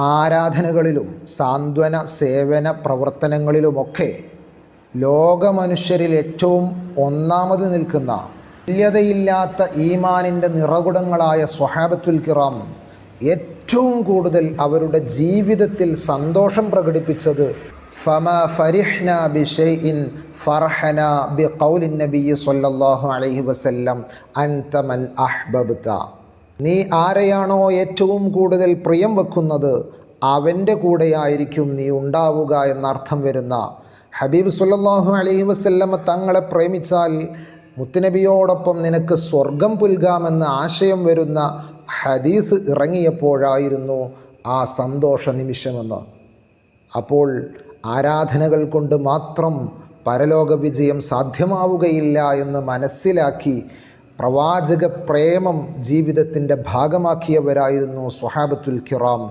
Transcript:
ആരാധനകളിലും സാന്ത്വന സേവന പ്രവർത്തനങ്ങളിലുമൊക്കെ ലോകമനുഷ്യരിൽ ഏറ്റവും ഒന്നാമത് നിൽക്കുന്ന തുല്യതയില്ലാത്ത ഈമാനിൻ്റെ നിറകുടങ്ങളായ സ്വഹാബത്തുൽ കിറാം ഏറ്റവും കൂടുതൽ അവരുടെ ജീവിതത്തിൽ സന്തോഷം പ്രകടിപ്പിച്ചത് ഫമാ ഫരിഹ്ന ബിശൈഇൻ ഫർഹന ബിഖൗലിൻ നബിയ്യി സ്വല്ലല്ലാഹു അലൈഹി വസല്ലം അൻത മൻ അഹ്ബബ്ത. നീ ആരെയാണോ ഏറ്റവും കൂടുതൽ പ്രിയം വെക്കുന്നത് അവൻ്റെ കൂടെയായിരിക്കും നീ ഉണ്ടാവുക എന്നർത്ഥം വരുന്ന ഹബീബ് സ്വല്ലല്ലാഹു അലൈഹി വസല്ലം തങ്ങളെ പ്രേമിച്ചാൽ മുത്തുനബിയോടൊപ്പം നിനക്ക് സ്വർഗം പുൽകാമെന്ന ആശയം വരുന്ന ഹദീസ് ഇറങ്ങിയപ്പോഴായിരുന്നു ആ സന്തോഷ നിമിഷമെന്ന്. അപ്പോൾ ആരാധനകൾ കൊണ്ട് മാത്രം പരലോക വിജയം സാധ്യമാവുകയില്ല എന്ന് മനസ്സിലാക്കി പ്രവാചക പ്രേമം ജീവിതത്തിൻ്റെ ഭാഗമാക്കിയവരായിരുന്നു സ്വഹാബത്തുൽ കിറാം.